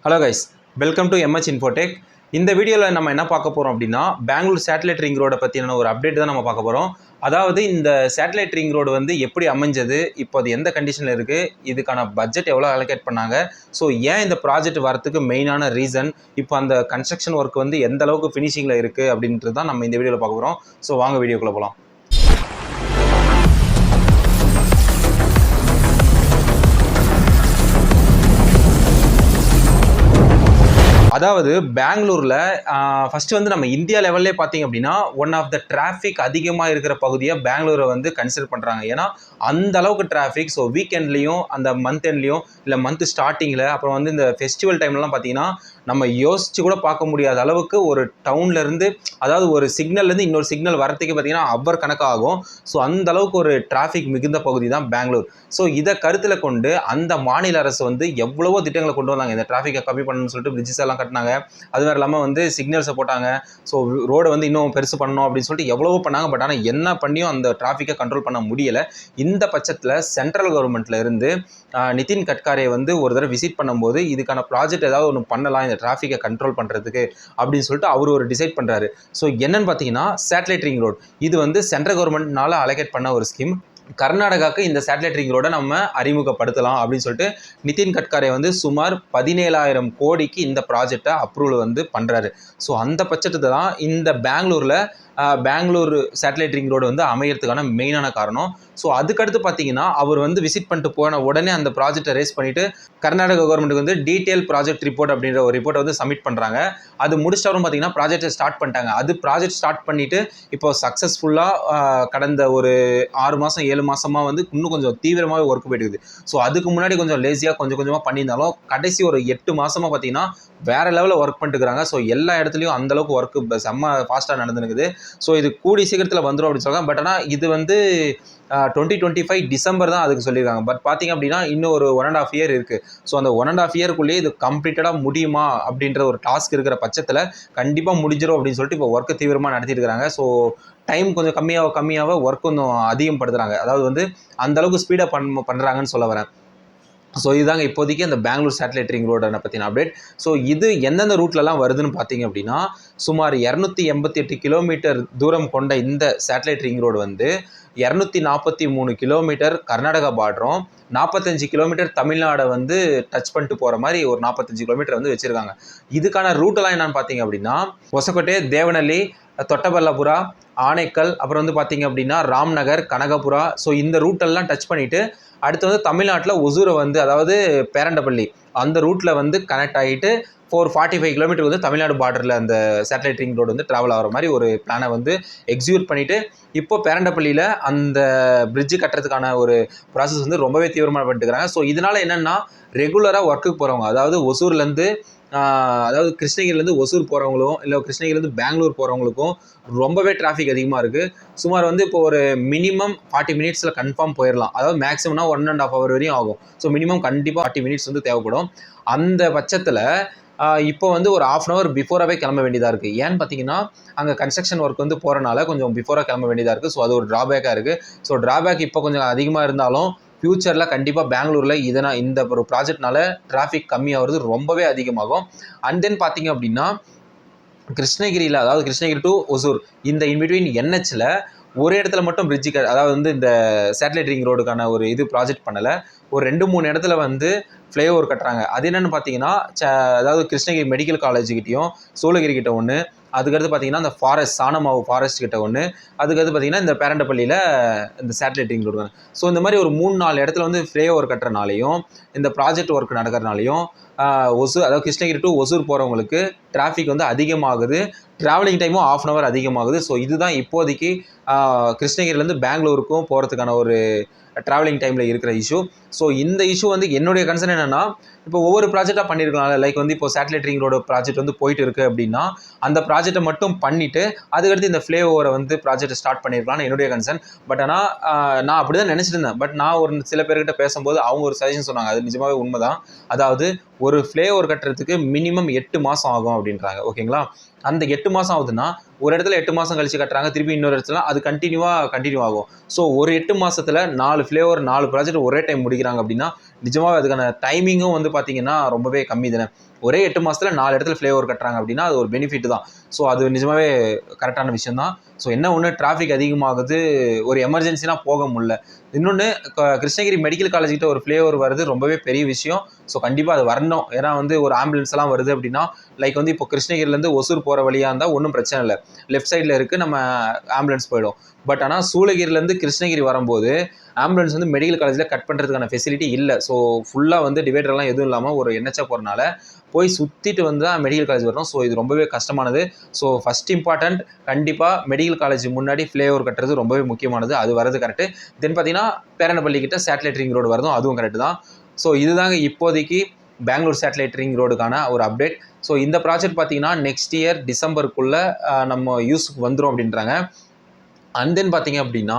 Hello guys, welcome to MH Infotech. இந்த வீடியோவில் நம்ம என்ன பார்க்க போகிறோம் அப்படின்னா, பெங்களூர் சேட்டலைட் ரிங் ரோடை பற்றின ஒரு அப்டேட் தான் நம்ம பார்க்க போகிறோம். அதாவது இந்த சேட்டலைட் ரிங் ரோடு வந்து எப்படி அமைஞ்சது, இப்போ அது எந்த கண்டிஷனில் இருக்குது, இதுக்கான பட்ஜெட் எவ்வளோ அலோகேட் பண்ணாங்க, ஸோ ஏன் இந்த ப்ராஜெக்ட் வரத்துக்கு மெயினான ரீசன், இப்போ அந்த கன்ஸ்ட்ரக்ஷன் ஒர்க் வந்து எந்த அளவுக்கு ஃபினிஷிங்கில் இருக்குது அப்படின்றது தான் நம்ம இந்த வீடியோவில் பார்க்க போகிறோம். ஸோ வாங்க வீடியோக்குள்ளே போகலாம். அதாவது பெங்களூரில் ஃபஸ்ட்டு வந்து நம்ம இந்தியா லெவல்லே பார்த்தீங்க அப்படின்னா ஒன் ஆஃப் த டிராஃபிக் அதிகமாக இருக்கிற பகுதியாக பெங்களூரை வந்து கன்சிடர் பண்ணுறாங்க. ஏன்னா அந்த அளவுக்கு டிராஃபிக். ஸோ வீக்கெண்ட்லேயும் அந்த மந்த் எண்ட்லேயும் இல்லை மந்த் ஸ்டார்டிங்கில் அப்புறம் வந்து இந்த ஃபெஸ்டிவல் டைம்லாம் பார்த்தீங்கன்னா நம்ம யோசிச்சு கூட பார்க்க முடியாத அளவுக்கு ஒரு டவுன்லேருந்து, அதாவது ஒரு சிக்னல்லேருந்து இன்னொரு சிக்னல் வரத்துக்கு பார்த்தீங்கன்னா அவர் கணக்காகும். ஸோ அந்த அளவுக்கு ஒரு டிராஃபிக் மிகுந்த பகுதி தான் பெங்களூர். ஸோ இதை கருத்தில் கொண்டு அந்த மாநில அரசு வந்து எவ்வளவோ திட்டங்களை கொண்டு வந்தாங்க. இந்த டிராஃபிக்கை கம்மி பண்ணணும்னு சொல்லிட்டு பிரிட்ஜஸ் எல்லாம் கட்டினாங்க. அது வேறு இல்லாமல் வந்து சிக்னல்ஸை போட்டாங்க. ஸோ ரோடை வந்து இன்னும் பெருசு பண்ணணும் அப்படின்னு சொல்லிட்டு எவ்வளவோ பண்ணாங்க. பட் ஆனால் என்ன பண்ணியும் அந்த டிராஃபிக்கை கண்ட்ரோல் பண்ண முடியலை. இந்த பட்சத்தில் சென்ட்ரல் கவர்மெண்ட்டில் இருந்து நிதின் கட்காரியை வந்து ஒரு தடவை விசிட் பண்ணும்போது இதுக்கான ப்ராஜெக்ட் ஏதாவது ஒன்று பண்ணலாம் இந்த டிராஃபிக்கை கண்ட்ரோல் பண்ணுறதுக்கு அப்படின்னு சொல்லிட்டு அவர் ஒரு டிசைட் பண்ணுறாரு. ஸோ என்னன்னு பார்த்தீங்கன்னா சேட்டலைட் ரிங் ரோடு. இது வந்து சென்ட்ரல் கவர்மெண்ட்னால அலோகேட் பண்ண ஒரு ஸ்கீம். கர்நாடகாவுக்கு இந்த சேட்டலைட் ரிங் ரோட நம்ம அறிமுகப்படுத்தலாம் அப்படின்னு சொல்லிட்டு நிதின் கட்காரி வந்து சுமார் 17,000 கோடிக்கு இந்த ப்ராஜெக்டை அப்ரூவல் வந்து பண்ணுறாரு. ஸோ அந்த பட்சத்தை தான் இந்த பெங்களூர் சேட்டலைட் ரிங் ரோடு வந்து அமையறதுக்கான மெயினான காரணம். ஸோ அதுக்கடுத்து பார்த்தீங்கன்னா அவர் வந்து விசிட் பண்ணிட்டு போன உடனே அந்த ப்ராஜெக்டை ரேஸ் பண்ணிவிட்டு கர்நாடகா கவர்மெண்ட்டுக்கு வந்து டீட்டெயில் ப்ராஜெக்ட் ரிப்போர்ட் அப்படின்ற ஒரு ரிப்போர்ட்டை வந்து சப்மிட் பண்ணுறாங்க. அது முடிச்சிட்டவரும் பார்த்தீங்கன்னா ப்ராஜெக்டை ஸ்டார்ட் பண்ணிட்டாங்க. அது ப்ராஜெக்ட் ஸ்டார்ட் பண்ணிவிட்டு இப்போ சக்ஸஸ்ஃபுல்லாக கடந்த ஒரு 6 மாதம் 7 மாதமாக வந்து இன்னும் கொஞ்சம் தீவிரமாகவே ஒர்க் போயிட்டுருக்குது. ஸோ அதுக்கு முன்னாடி கொஞ்சம் லேசியாக கொஞ்சமாக பண்ணியிருந்தாலும் கடைசி ஒரு 8 மாதமாக பார்த்தீங்கன்னா வேறு லெவலில் ஒர்க் பண்ணிட்டுருக்காங்க. ஸோ எல்லா இடத்துலையும் அந்தளவுக்கு ஒர்க்கு செம்ம ஃபாஸ்ட்டாக நடந்துருக்குது. ஸோ இது கூடி சீக்கிரத்தில் வந்துடும் அப்படின்னு சொல்கிறாங்க. பட் ஆனால் இது வந்து 2025 டிசம்பர் தான் அதுக்கு சொல்லியிருக்காங்க. பட் பார்த்தீங்க அப்படின்னா இன்னும் ஒரு 1.5 இயர் இருக்குது. ஸோ அந்த 1.5 இயருக்குள்ளேயே இது கம்ப்ளீட்டடாக முடியுமா அப்படின்ற ஒரு டாஸ்க் இருக்கிற பட்சத்தில் கண்டிப்பாக முடிஞ்சிடும் அப்படின்னு சொல்லிட்டு இப்போ ஒர்க்கு தீவிரமாக நடத்திட்டு இருக்காங்க. ஸோ டைம் கொஞ்சம் கம்மியாக ஒர்க் கொஞ்சம் அதிகப்படுத்துகிறாங்க. அதாவது வந்து அந்தளவுக்கு ஸ்பீடாக பண்ணுறாங்கன்னு சொல்ல வரேன். ஸோ இதுதாங்க இப்போதைக்கு அந்த பெங்களூர் சேட்டலைட் ரிங் ரோடை பற்றின அப்டேட். ஸோ இது எந்தெந்த ரூட்லலாம் வருதுன்னு பார்த்தீங்க அப்படின்னா சுமார் 288 கிலோமீட்டர் தூரம் கொண்ட இந்த சேட்டலைட் ரிங் ரோடு வந்து 243 கிலோமீட்டர் கர்நாடகா பார்டரும் 45 கிலோமீட்டர் தமிழ்நாடை வந்து டச் பண்ணிட்டு போகிற மாதிரி ஒரு 45 கிலோமீட்டர் வந்து வச்சுருக்காங்க. இதுக்கான ரூட்டெல்லாம் என்னென்னு பார்த்தீங்க அப்படின்னா ಹೊಸಕೋಟೆ, தேவனஹಳ್ಳಿ, தொட்டபெல்லாபுரா, ஆனைக்கல், அப்புறம் வந்து பார்த்தீங்க அப்படின்னா ராம்நகர், கனகபுரா. ஸோ இந்த ரூட்டெல்லாம் டச் பண்ணிவிட்டு அடுத்து வந்து தமிழ்நாட்டில் ஒசூரை வந்து, அதாவது பேரண்டப்பள்ளி அந்த ரூட்டில் வந்து கனெக்ட் ஆகிட்டு 45 கிலோமீட்டர் வந்து தமிழ்நாடு பார்டரில் அந்த சேட்டலைட் ரிங் ரோடு வந்து ட்ராவல் ஆகிற மாதிரி ஒரு பிளானை வந்து எக்ஸிக்யூட் பண்ணிவிட்டு இப்போ பேரண்டப்பள்ளியில் அந்த பிரிட்ஜு கட்டுறதுக்கான ஒரு ப்ராசஸ் வந்து ரொம்பவே தீவிரமாக பண்ணிட்டுருக்காங்க. ஸோ இதனால் என்னென்னா ரெகுலராக ஒர்க்குக்கு போகிறவங்க, அதாவது ஒசூர்லேருந்து அதாவது கிருஷ்ணகிரிலேருந்து ஒசூர் போகிறவங்களும் இல்லை கிருஷ்ணகிரிலேருந்து பெங்களூர் போகிறவங்களுக்கும் ரொம்பவே டிராஃபிக் அதிகமாக இருக்குது. சுமார் வந்து இப்போ ஒரு மினிமம் 40 மினிட்ஸில் கன்ஃபார்ம் போயிடலாம். அதாவது மேக்ஸிமம்னா 1.5 ஹவர் வரையும் ஆகும். ஸோ மினிமம் கண்டிப்பாக 40 மினிட்ஸ் வந்து தேவைப்படும். அந்த பட்சத்தில் இப்போ வந்து ஒரு 1/2 ஹவர் பிஃபோராகவே கிளம்ப வேண்டியதாக இருக்குது. ஏன்னு பார்த்தீங்கன்னா அங்கே கன்ஸ்ட்ரக்ஷன் ஒர்க் வந்து போகிறனால கொஞ்சம் பிஃபோராக கிளம்ப வேண்டியதாக இருக்குது. ஸோ அது ஒரு ட்ராபேக்காக இருக்குது. ஸோ ட்ராபேக் இப்போ கொஞ்சம் அதிகமாக இருந்தாலும் ஃப்யூச்சரில் கண்டிப்பாக பெங்களூரில் இந்த ஒரு ப்ராஜெக்ட்னால டிராஃபிக் கம்மியாகிறது ரொம்பவே அதிகமாகும். அண்ட் தென் பார்த்தீங்க அப்படின்னா கிருஷ்ணகிரியில், அதாவது கிருஷ்ணகிரி டு ஒசூர் இந்த இன்பிட்வீன் NHல ஒரு இடத்துல மட்டும் பிரிட்ஜு அதாவது வந்து இந்த சேட்டலைட் ரிங் ரோடுக்கான ஒரு இது ப்ராஜெக்ட் பண்ணலை. ஒரு 2-3 இடத்துல வந்து ஃப்ளைஓவர் கட்டுறாங்க. அது என்னென்னு பார்த்தீங்கன்னா அதாவது கிருஷ்ணகிரி மெடிக்கல் காலேஜுக்கிட்டையும் சோழகிரி கிட்ட ஒன்று, அதுக்கடுத்து பார்த்தீங்கன்னா இந்த சாணமாவு ஃபாரஸ்ட் கிட்ட ஒன்று, அதுக்கடுத்து பார்த்தீங்கன்னா இந்த பேரண்டப்பள்ளியில் இந்த சேட்டலைட் ரிங் ரோடு. ஸோ இந்த மாதிரி ஒரு 3-4 இடத்துல வந்து ஃப்ளைஓவர் கட்டுறனாலையும் இந்த ப்ராஜெக்ட் ஒர்க் நடக்கிறனாலையும் ஒசூர், அதாவது கிருஷ்ணகிரி டு ஒசூர் போகிறவங்களுக்கு டிராஃபிக் வந்து அதிகமாகுது. ட்ராவலிங் டைமும் 1/2 ஹவர் அதிகமாகுது. ஸோ இதுதான் இப்போதைக்கு கிருஷ்ணகிரிலேருந்து பெங்களூருக்கும் போகிறதுக்கான ஒரு ட்ராவலிங் டைமில் இருக்கிற இஷ்யூ. ஸோ இந்த இஷ்யூ வந்து என்னுடைய கன்சர்ன் என்னென்னா, இப்போ ஒவ்வொரு ப்ராஜெக்டாக பண்ணியிருக்கனால, லைக் வந்து இப்போ சேட்டலைட் ரிங் ரோடு ப்ராஜெக்ட் வந்து போயிட்டு இருக்குது அப்படின்னா அந்த ப்ராஜெக்டை மட்டும் பண்ணிவிட்டு அதுக்கடுத்து இந்த ஃப்ளைஓவரை வந்து ப்ராஜெக்டை ஸ்டார்ட் பண்ணியிருக்கலாம்னு என்னுடைய கன்சர்ன். பட் ஆனால் நான் அப்படி தான் நினச்சிட்டு இருந்தேன். பட் நான் ஒரு சில பேர்கிட்ட பேசும்போது அவங்க ஒரு சஜஷன் சொன்னாங்க. அது நிஜமாகவே உண்மை தான். அதாவது ஒரு ஃப்ளைஓவர் கட்டுறதுக்கு மினிமம் 8 மாதம் ஆகும் அப்படின்றாங்க. ஓகேங்களா? அந்த 8 மாதம் ஆகுதுன்னா ஒரு இடத்துல 8 மாதம் கழிச்சு கட்டுறாங்க, திருப்பி இன்னொரு இடத்துல அது கண்டினியூ ஆகும். ஸோ ஒரு 8 மாதத்தில் 4 ஃப்ளைஓவர் 4 ப்ராஜெக்ட் ஒரே டைம் முடிக்கிறாங்க அப்படின்னா நிஜமாவே அதுக்கான டைமிங்கும் வந்து பார்த்தீங்கன்னா ரொம்பவே கம்மி தானே. ஒரே 8 மாதத்தில் 4 இடத்துல ஃப்ளைஓவர் கட்டுறாங்க அப்படின்னா அது ஒரு பெனிஃபிட் தான். ஸோ அது நிஜமாவே கரெக்டான விஷயம் தான். ஸோ என்ன ஒன்று டிராஃபிக் அதிகமாகுது, ஒரு எமர்ஜென்சினா போக முடியல. இன்னொன்று கிருஷ்ணகிரி மெடிக்கல் காலேஜ் கிட்ட ஒரு ஃப்ளைஓவர் வருது, ரொம்பவே பெரிய விஷயம். ஸோ கண்டிப்பாக அது வரணும். ஏன்னா வந்து ஒரு ஆம்புலன்ஸ் எல்லாம் வருது அப்படின்னா லைக் வந்து இப்போ கிருஷ்ணகிரிலேருந்து ஒசூர் போகிற வழியாக இருந்தால் ஒன்றும் பிரச்சனை இல்லை, லெஃப்ட் சைடில் இருக்குது, நம்ம ஆம்புலன்ஸ் போயிடும். பட் ஆனால் சூளகிரிலேருந்து கிருஷ்ணகிரி வரும்போது ஆம்புலன்ஸ் வந்து மெடிக்கல் காலேஜில் கட் பண்ணுறதுக்கான ஃபெசிலிட்டி இல்லை. ஸோ ஃபுல்லாக வந்து டிவைடர்லாம் எதுவும் இல்லாமல் ஒரு என்ஹெச்ஆ போகிறனால போய் சுற்றிட்டு வந்து தான் மெடிக்கல் காலேஜ் வரணும். ஸோ இது ரொம்பவே கஷ்டமானது. ஸோ ஃபஸ்ட் இம்பார்ட்டன்ட் கண்டிப்பாக மெடிக்கல் காலேஜ் முன்னாடி ஃப்ளைஓவர் கட்டுறது ரொம்பவே முக்கியமானது. அது வரது கரெக்டு. தென் பார்த்தீங்கன்னா பேரண்டப்பள்ளி கிட்ட சேட்டலைட் ரிங் ரோடு வரதும் அதுவும் கரெக்டு தான். ஸோ இதுதாங்க இப்போதைக்கு பெங்களூர் சேட்டலைட் ரிங் ரோடுக்கான ஒரு அப்டேட். ஸோ இந்த ப்ராஜெக்ட் பார்த்தீங்கன்னா நெக்ஸ்ட் இயர் டிசம்பருக்குள்ளே நம்ம யூஸுக்கு வந்துடும் அப்படின்றாங்க. அண்ட் தென் பார்த்தீங்க அப்படின்னா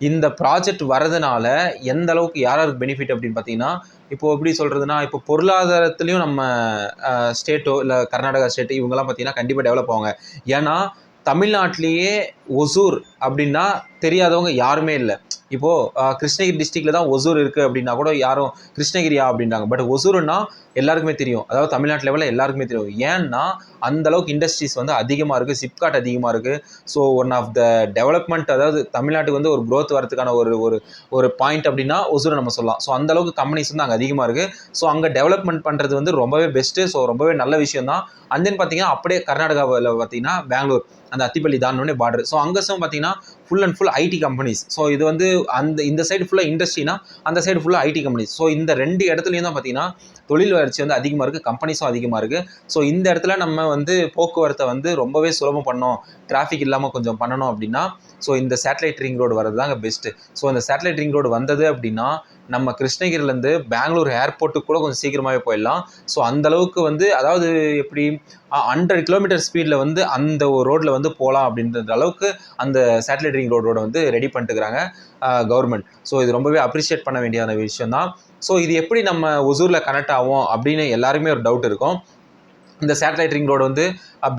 இந்த ப்ராஜெக்ட் வரதுனால எந்த அளவுக்கு யாருக்கு பெனிஃபிட் அப்படின்னு பார்த்தீங்கன்னா, இப்போது எப்படி சொல்கிறதுனா, இப்போ பொருளாதாரத்துலேயும் நம்ம ஸ்டேட்டோ இல்லை கர்நாடகா ஸ்டேட்டு இவங்கெல்லாம் பார்த்தீங்கன்னா கண்டிப்பாக டெவலப் ஆவாங்க. ஏன்னா தமிழ்நாட்டிலேயே ஒசூர் அப்படின்னா தெரியாதவங்க யாருமே இல்லை. இப்போது கிருஷ்ணகிரி டிஸ்ட்ரிக்டில் தான் ஒசூர் இருக்குது அப்படின்னா கூட யாரும் கிருஷ்ணகிரியா அப்படின்றாங்க. பட் ஒசூருன்னா எல்லாருக்குமே தெரியும், அதாவது தமிழ்நாட்டு லெவலில் எல்லாருக்குமே தெரியும். ஏன்னா அந்தளவுக்கு இண்டஸ்ட்ரீஸ் வந்து அதிகமாக இருக்குது, சிப்காட் அதிகமாக இருக்குது. So one of the development, அதாவது தமிழ்நாட்டுக்கு வந்து ஒரு க்ரோத் வரதுக்கான ஒரு பாயிண்ட் அப்படின்னா ஒசூரை நம்ம சொல்லலாம். ஸோ அந்தளவுக்கு கம்பெனிஸ் வந்து அங்கே அதிகமாக இருக்குது. ஸோ அங்கே டெவலப்மெண்ட் பண்ணுறது வந்து ரொம்பவே பெஸ்ட்டு. ஸோ ரொம்பவே நல்ல விஷயம் தான். அண்ட் தென் பார்த்தீங்கன்னா அப்படியே கர்நாடகாவில் பார்த்தீங்கன்னா பெங்களூர் அந்த அத்திப்பள்ளி தாண்டோடனே பார்டர். ஸோ அங்கே பார்த்தீங்கன்னா full and full IT companies. So இது வந்து இந்த சைடு ஃபுல்லாக இண்டஸ்ட்ரினா, அந்த சைடு ஃபுல்லாக ஐடி கம்பெனிஸ். ஸோ இந்த 2 இடத்துலையும் தான் பார்த்தீங்கன்னா தொழில் வளர்ச்சி வந்து அதிகமாக இருக்குது, கம்பெனிஸும் அதிகமாக இருக்குது. ஸோ இந்த இடத்துல நம்ம வந்து போக்குவரத்தை வந்து ரொம்பவே சுலபம் பண்ணோம், டிராஃபிக் இல்லாமல் கொஞ்சம் பண்ணணும் அப்படின்னா ஸோ இந்த சேட்டலைட் ரிங் ரோடு வரது தாங்க பெஸ்ட்டு. ஸோ இந்த சேட்டலைட் ரிங் ரோடு வந்தது அப்படின்னா நம்ம கிருஷ்ணகிரிலேருந்து பெங்களூர் ஏர்போர்ட்டுக்கு கூட கொஞ்சம் சீக்கிரமாகவே போயிடலாம். ஸோ அந்தளவுக்கு வந்து அதாவது எப்படி 100 கிலோமீட்டர் ஸ்பீடில் வந்து அந்த ஒரு ரோட்டில் வந்து போகலாம் அப்படின்ற அளவுக்கு அந்த சேட்டலைட் ரிங் ரோடோட வந்து ரெடி பண்ணிட்டுருக்காங்க கவர்மெண்ட். ஸோ இது ரொம்பவே அப்ரிஷியேட் பண்ண வேண்டியதான விஷயம் தான். ஸோ இது எப்படி நம்ம ஒசூரில் கனெக்ட் ஆகும் அப்படின்னு எல்லாருக்குமே ஒரு டவுட் இருக்கும். இந்த சேட்டலைட் ரிங் ரோடு வந்து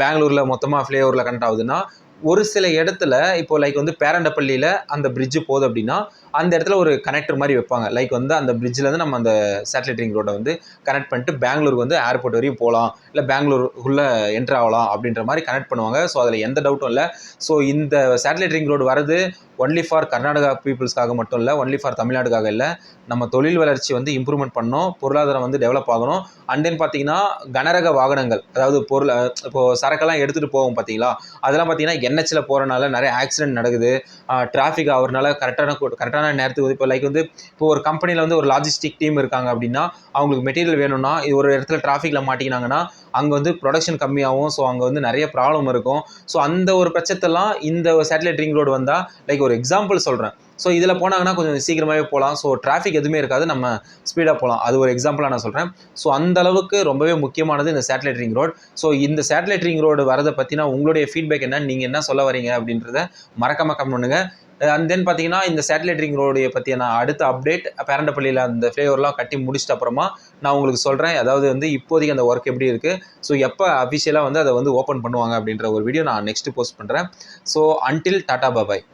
பெங்களூரில் மொத்தமாக ஃப்ளைஓவரில் கனெக்ட் ஆகுதுன்னா ஒரு சில இடத்துல இப்போ லைக் வந்து பேரண்டப்பள்ளியில் அந்த பிரிட்ஜு போகுது அப்படின்னா அந்த இடத்துல ஒரு கனெக்டர் மாதிரி வைப்பாங்க. லைக் வந்து அந்த பிரிட்ஜிலேருந்து நம்ம அந்த சேட்டலைட் ரிங் ரோட்டை வந்து கனெக்ட் பண்ணிட்டு பெங்களூருக்கு வந்து ஏர்போர்ட் வரையும் போகலாம், இல்லை பெங்களூருக்குள்ளே என்ட்ரு ஆகலாம் அப்படின்ற மாதிரி கனெக்ட் பண்ணுவாங்க. ஸோ அதில் எந்த டவுட்டும் இல்லை. ஸோ இந்த சேட்டலைட் ரிங் ரோடு வரது ஒன்லி ஃபார் கர்நாடகா பீப்புள்ஸ்க்காக மட்டும் இல்லை, ஒன்லி ஃபார் தமிழ்நாடுக்காக இல்லை. நம்ம தொழில் வளர்ச்சி வந்து இம்ப்ரூவ்மெண்ட் பண்ணணும், பொருளாதாரம் வந்து டெவலப் ஆகணும். அண்ட் தென் பார்த்தீங்கன்னா கனரக வாகனங்கள், அதாவது இப்போது சரக்கெல்லாம் எடுத்துகிட்டு போவோம் பார்த்தீங்களா, அதெல்லாம் பார்த்தீங்கன்னா என்ஹெச்சில் போகிறனால நிறைய ஆக்சிடென்ட் நடக்குது, டிராஃபிக் ஆகிறனால கரெக்டான நேரத்துக்கு இப்போ லைக் வந்து இப்போ ஒரு கம்பெனியில் வந்து ஒரு லாஜிஸ்டிக் டீம் இருக்காங்க அப்படின்னா அவங்களுக்கு மெட்டீரியல் வேணும்னா ஒரு இடத்துல டிராஃபிக்கில் மாட்டிக்கினாங்கன்னா அங்கே வந்து ப்ரொடக்ஷன் கம்மியாகும். ஸோ அங்கே வந்து நிறைய ப்ராப்ளம் இருக்கும். ஸோ அந்த ஒரு பிரச்சனைலாம் இந்த சேட்டலைட் ரிங் ரோடு வந்தால், லைக் ஒரு எக்ஸாம்பிள் சொல்கிறேன், ஸோ இதில் போனாங்கன்னா கொஞ்சம் சீக்கிரமாகவே போகலாம். ஸோ டிராஃபிக் எதுவுமே இருக்காது, நம்ம ஸ்பீடாக போகலாம். அது ஒரு எக்ஸாம்பிளாக நான் சொல்கிறேன். ஸோ அந்த அளவுக்கு ரொம்பவே முக்கியமானது இந்த சேட்டலைட் ரிங் ரோடு. ஸோ இந்த சேட்டலைட் ரிங் ரோடு வரதை பற்றினா உங்களுடைய ஃபீட்பேக் என்ன, நீங்கள் என்ன சொல்ல வரீங்க அப்படின்றத மறக்காமல் கமெண்ட் பண்ணுங்கள். அண்ட் தென் பார்த்தீங்கன்னா இந்த சேட்டலைட் ரிங் ரோடைய பற்றியான அடுத்த அப்டேட் பேரண்டப்பள்ளியில் அந்த ஃப்ளைஓவர்லாம் கட்டி முடிச்சிட்ட அப்புறமா நான் உங்களுக்கு சொல்கிறேன். அதாவது வந்து இப்போதைக்கு அந்த ஒர்க் எப்படி இருக்குது, ஸோ எப்போ அஃபிஷியலாக வந்து அதை வந்து ஓப்பன் பண்ணுவாங்க அப்படின்ற ஒரு வீடியோ நான் நெக்ஸ்ட்டு போஸ்ட் பண்ணுறேன். ஸோ அன்டில் டாடா பாய்.